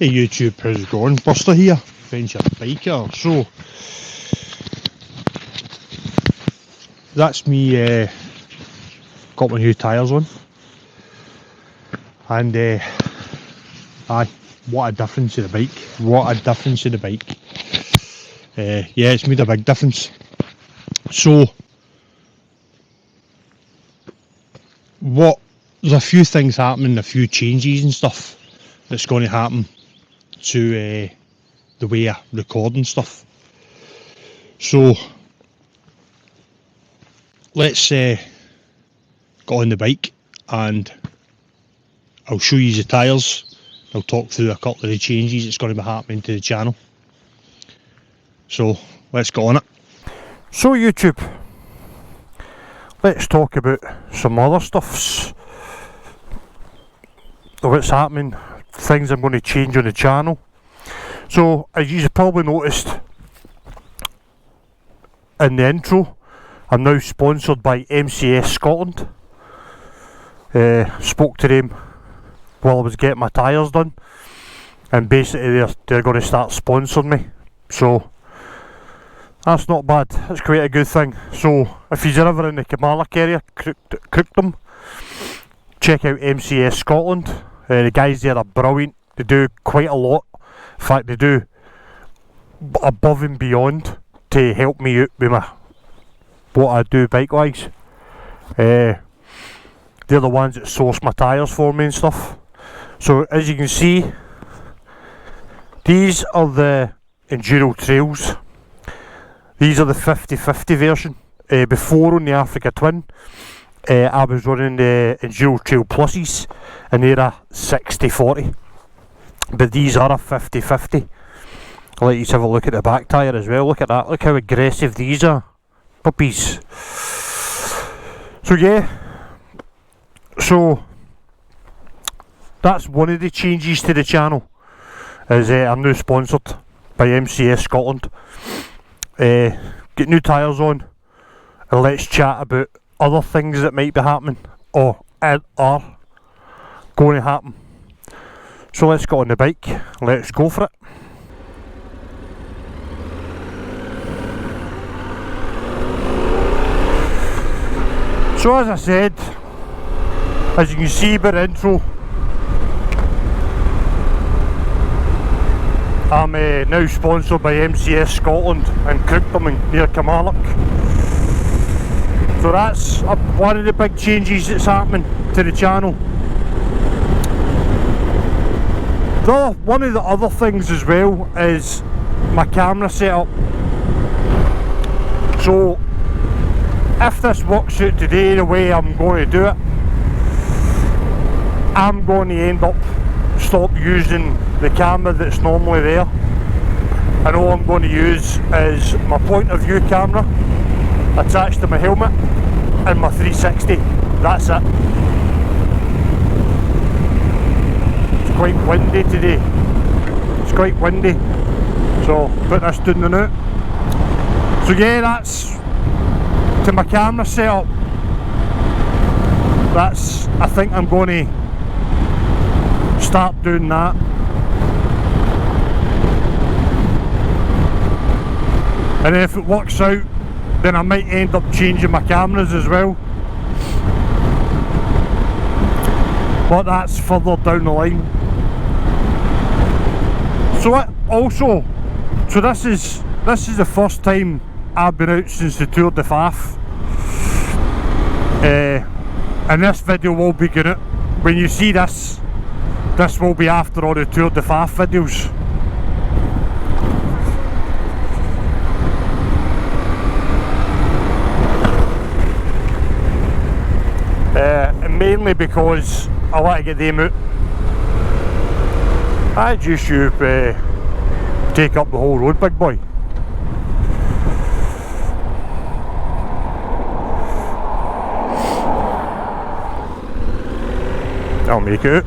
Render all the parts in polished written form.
Hey YouTube, how's it going? Buster here, Venture Biker. So that's me, got my new tyres on, and aye, what a difference to the bike, what a difference to the bike. Yeah, it's made a big difference. So there's a few things happening, a few changes and stuff that's going to happen to the way I record and stuff. So let's get on the bike and I'll show you the tyres. I'll talk through a couple of the changes that's going to be happening to the channel. So let's get on it. So YouTube, let's talk about some other stuffs, what's happening, things I'm going to change on the channel. So as you've probably noticed in the intro, I'm now sponsored by MCS Scotland. Spoke to them while I was getting my tyres done, and basically they're going to start sponsoring me, so that's not bad, that's quite a good thing. So if you're ever in the Kilmarnock area, Crookedholm, check out MCS Scotland. The guys there are brilliant, they do quite a lot. In fact, they do above and beyond to help me out with what I do bike wise. They're the ones that source my tyres for me and stuff. So as you can see, these are the Enduro Trails. These are the 50/50 version. Before on the Africa Twin, I was running the Enduro Trail Pluses, and they're a 60/40, but these are a 50/50. I'll let you have a look at the back tyre as well. Look at that, look how aggressive these are, puppies. So yeah, so that's one of the changes to the channel, is I'm now sponsored by MCS Scotland. Get new tyres on, and let's chat about other things that might be happening or are going to happen. So let's get on the bike, let's go for it. So as I said, as you can see by the intro, I'm now sponsored by MCS Scotland in Crookedholm near Kilmarnock. So that's one of the big changes that's happening to the channel. One of the other things as well is my camera setup. So if this works out today the way I'm going to do it, I'm going to end up stop using the camera that's normally there, and all I'm going to use is my point of view camera attached to my helmet and my 360. That's it. It's quite windy today. It's quite windy, so put this down the note. So yeah, that's to my camera setup. That's, I think I'm going to start doing that. And if it works out, then I might end up changing my cameras as well, but that's further down the line. So this is the first time I've been out since the Tour de Faff, and this video will be good. When you see this will be after all the Tour de Faff videos. And mainly because I want to get them out. I just you take up the whole road, big boy. I'll make it out.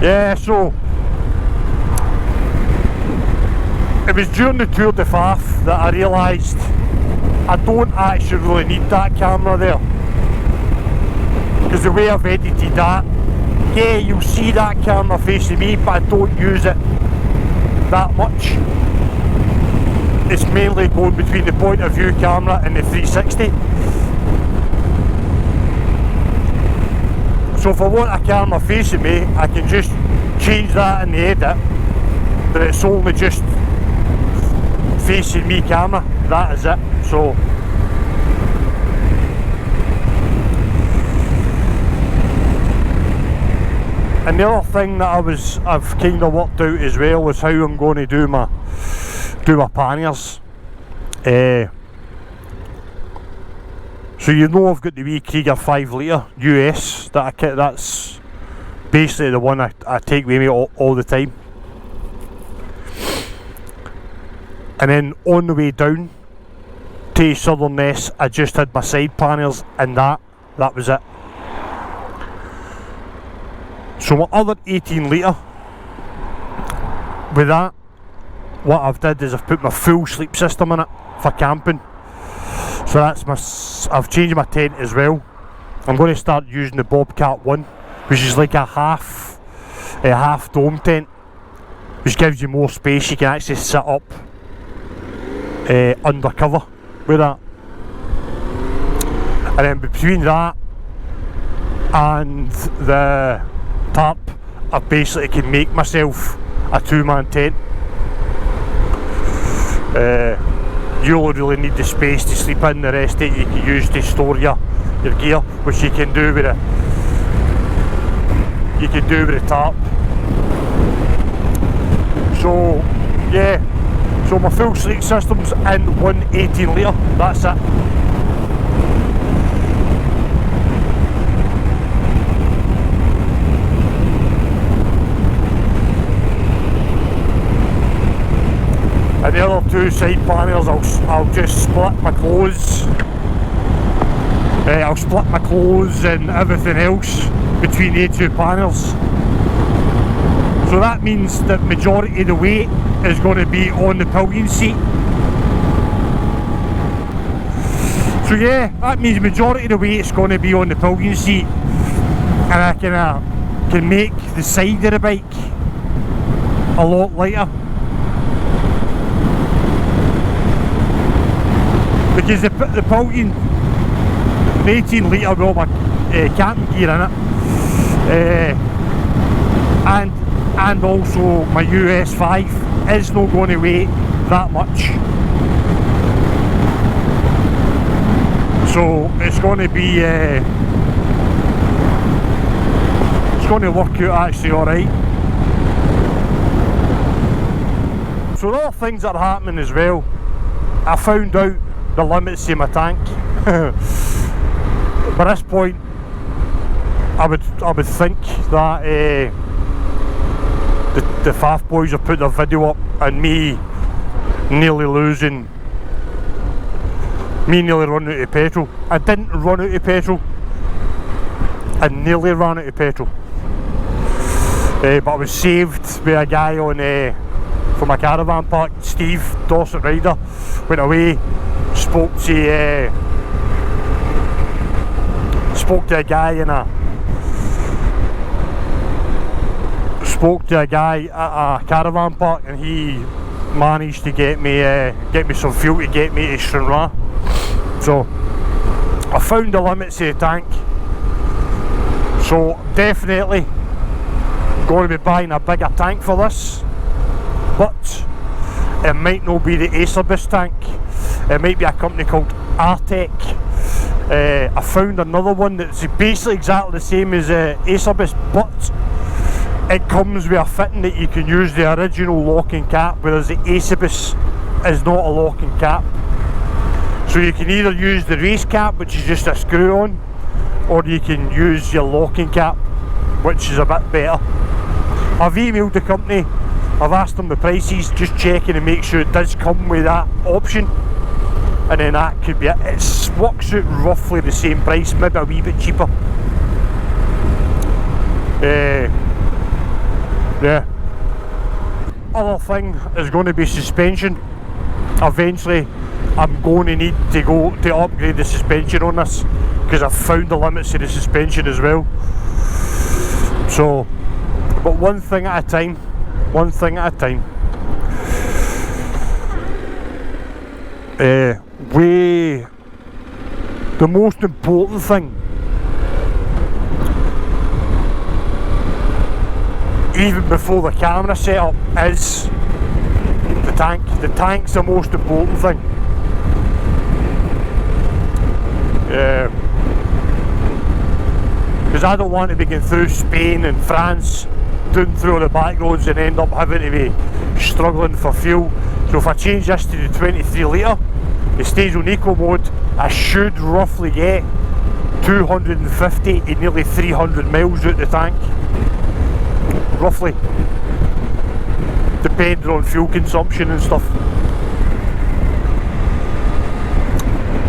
Yeah, so it was during the Tour de Faff that I realised I don't actually really need that camera there. because the way I've edited that, yeah, you'll see that camera facing me, but I don't use it that much. It's mainly going between the point of view camera and the 360. So if I want a camera facing me, I can just change that in the edit, that it's only just facing me camera, that is it. So and the other thing that I've kind of worked out as well is how I'm going to do my panniers. So you know I've got the wee Krieger 5 litre US that's basically the one I take with me all the time. And then on the way down to Southern Ness, I just had my side panniers, and that was it. So my other 18 litre, with that, what I've did is I've put my full sleep system in it for camping. So I've changed my tent as well. I'm going to start using the Bobcat 1, which is like a half dome tent, which gives you more space. You can actually sit up under cover with that. And then between that and the tarp, I basically can make myself a 2-man tent. You only really need the space to sleep in, the rest of it you can use to store your gear, which you can do with the tarp. So yeah, so my full sleep system's in 1 18 litre, that's it. And the other 2 side panniers, I'll just split my clothes. I'll split my clothes and everything else between the 2 panniers. So that means that majority of the weight is going to be on the pillion seat. So yeah, that means majority of the weight is going to be on the pillion seat, and I can make the side of the bike a lot lighter. Because the pillion, the 18 litre with all my camping gear in it, and also my US 5 is not going to weigh that much. So it's going to be, it's going to work out actually alright. So the other things that are happening as well, I found out the limits of my tank. By this point, I would think that the Faff boys have put their video up and me nearly running out of petrol. I didn't run out of petrol, I nearly ran out of petrol, but I was saved by a guy on from my caravan park. Steve, Dorset rider, went away, spoke to a guy at a caravan park, and he managed to get me some fuel to get me to Stranraer. So I found the limits of the tank, so definitely going to be buying a bigger tank for this, but it might not be the Acerbus tank. It might be a company called Artec. I found another one that's basically exactly the same as Acerbus, but it comes with a fitting that you can use the original locking cap, whereas the Acerbus is not a locking cap. So you can either use the race cap, which is just a screw on, or you can use your locking cap, which is a bit better. I've emailed the company, I've asked them the prices, just checking to make sure it does come with that option, and then that could be it. It works out roughly the same price, maybe a wee bit cheaper. Yeah. Other thing is going to be suspension. Eventually I'm going to need to go to upgrade the suspension on this, because I've found the limits of the suspension as well. So, but one thing at a time, one thing at a time. The most important thing, even before the camera setup, is the tank. The tank's the most important thing. Because I don't want to be going through Spain and France, doing through the back roads and end up having to be struggling for fuel. So if I change this to the 23 litre, it stays on eco mode, I should roughly get 250 to nearly 300 miles out the tank. Roughly. Depending on fuel consumption and stuff.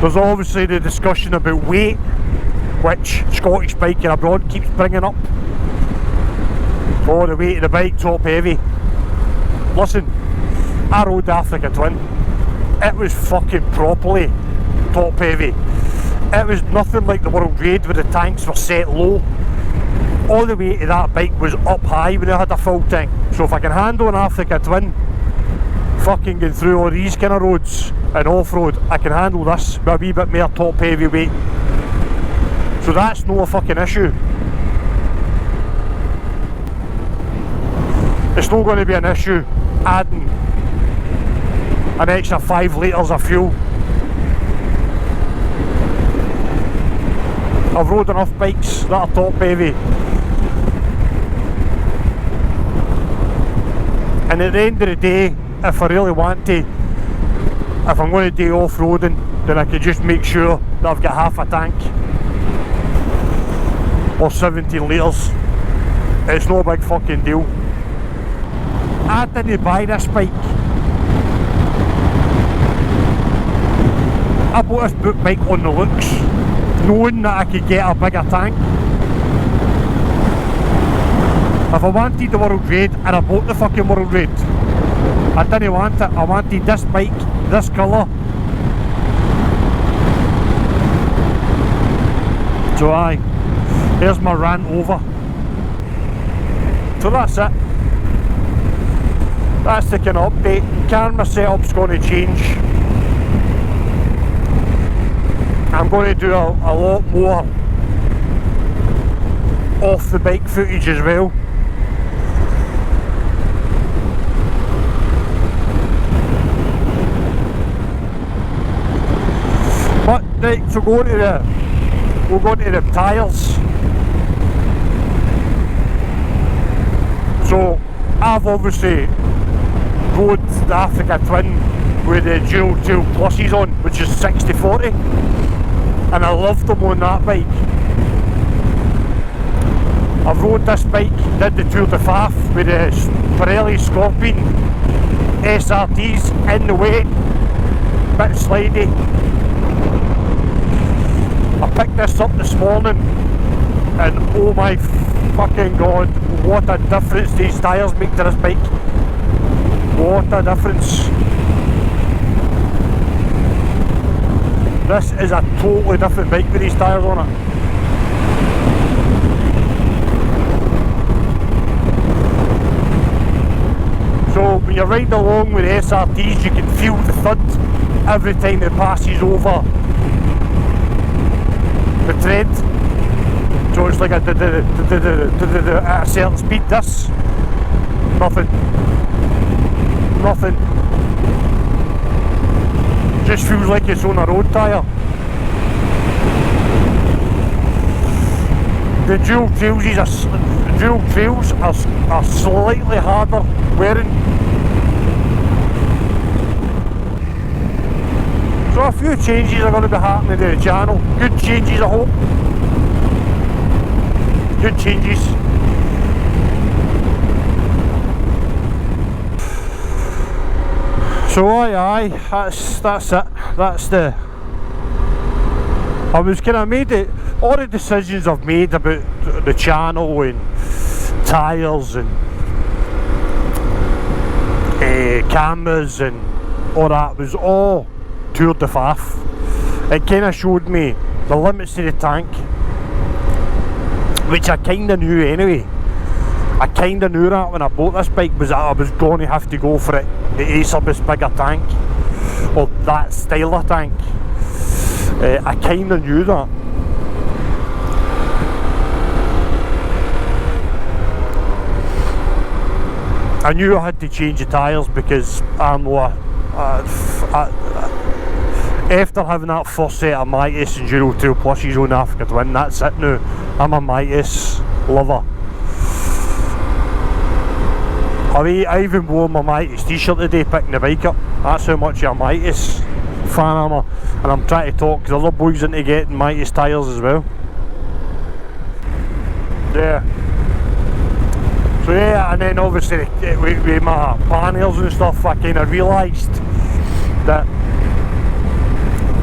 There's obviously the discussion about weight, which Scottish Biking Abroad keeps bringing up. Oh, the weight of the bike, top heavy. Listen, I rode the Africa Twin. It was fucking properly top heavy. It was nothing like the World Raid where the tanks were set low. All the weight of that bike was up high when I had a full tank. So if I can handle an Africa Twin, fucking going through all these kind of roads and off-road, I can handle this with a wee bit more top heavy weight. So that's no fucking issue. It's not going to be an issue adding an extra 5 litres of fuel. I've rode enough bikes that are top heavy. And at the end of the day, if I really want to, if I'm going to do off-roading, then I could just make sure that I've got half a tank. Or 17 litres. It's no big fucking deal. I didn't buy this bike. I bought this bike on the looks, knowing that I could get a bigger tank. If I wanted the World Raid, and I bought the fucking World Raid, I didn't want it. I wanted this bike, this colour. So aye, there's my rant over. So that's it. That's the kind of update. Camera setup's going to change. I'm going to do a lot more off the bike footage as well. But right, so we'll go to the tyres. So I've obviously rode the Africa Twin with the dual tail pluses on, which is 60/40, and I loved them on that bike. I've rode this bike, did the Tour de Faff with the Pirelli Scorpion SRTs in the way, bit slidey. I picked this up this morning and oh my fucking god, what a difference these tyres make to this bike. What a difference. This is a totally different bike with these tyres on it. So when you're riding along with SRTs, you can feel the thud every time it passes over the tread. So it's like at a certain speed. This, nothing. Just feels like it's on a road tyre. The dual trails are slightly harder wearing. So a few changes are going to be happening to the channel. Good changes, I hope. Good changes. So aye, that's it. That's the. I was kind of made it. All the decisions I've made about the channel and tyres and cameras and all that was all toured the Faff, it kind of showed me the limits to the tank, which I kind of knew anyway. I kind of knew that when I bought this bike, was that I was going to have to go for it, the Acerbis bigger tank, or that style of tank. I kind of knew that. I knew I had to change the tyres because I'm after having that first set of Mitas Enduro Trail Plushies on Africa Twin, that's it now. I'm a Mitas lover. I even wore my Mitas t-shirt today picking the bike up. That's how much of a Mitas fan I am. And I'm trying to talk the other boys into getting Mitas tyres as well. Yeah. So yeah, and then obviously with my Panniers and stuff, I kind of realised that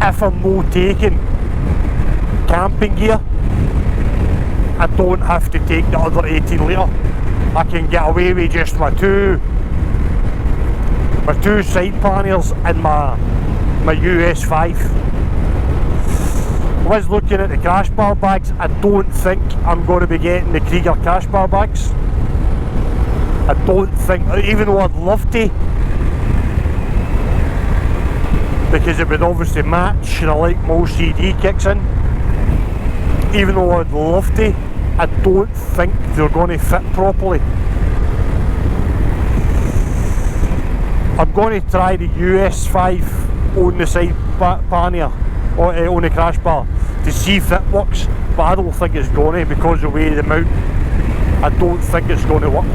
if I'm not taking camping gear, I don't have to take the other 18 litre. I can get away with just my two side panniers and my US5. I was looking at the CrashBar bags. I don't think I'm going to be getting the Krieger CrashBar bags. I don't think, even though I'd love to, because it would obviously match, and I like most CD kicks in. Even though I'd love to, I don't think they're going to fit properly. I'm going to try the US5 on the side pannier, on the CrashBar, to see if it works, but I don't think it's going to, because of the way the mount. I don't think it's going to work.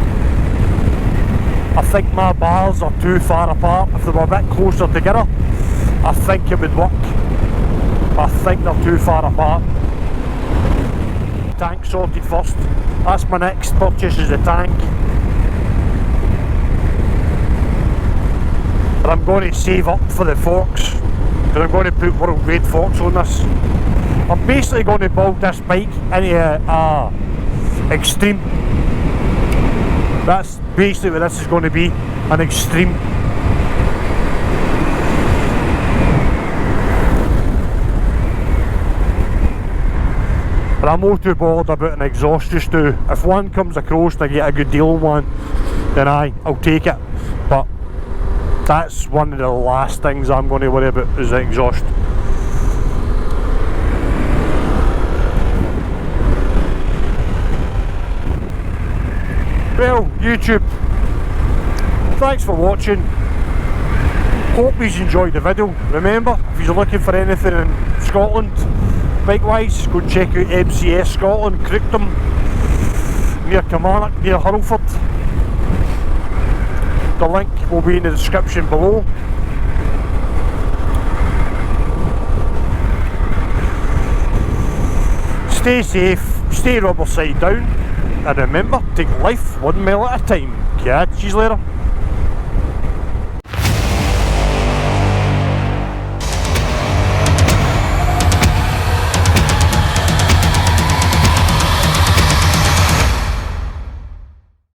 I think my bars are too far apart. If they were a bit closer together, I think it would work. I think they're too far apart. Tank sorted first. That's my next purchase, is the tank. But I'm going to save up for the forks, because I'm going to put world grade forks on this. I'm basically going to build this bike into a extreme. That's basically what this is going to be, an extreme. But I'm not too bothered about an exhaust just now. If one comes across and I get a good deal on one, then I'll take it. But that's one of the last things I'm going to worry about, is the exhaust. Well, YouTube, thanks for watching. Hope you enjoyed the video. Remember, if you're looking for anything in Scotland bike wise, go check out MCS Scotland, Crookedholm, near Kilmarnock, near Hurlford. The link will be in the description below. Stay safe, stay rubber side down, and remember, take life 1 mile at a time. Catch you later.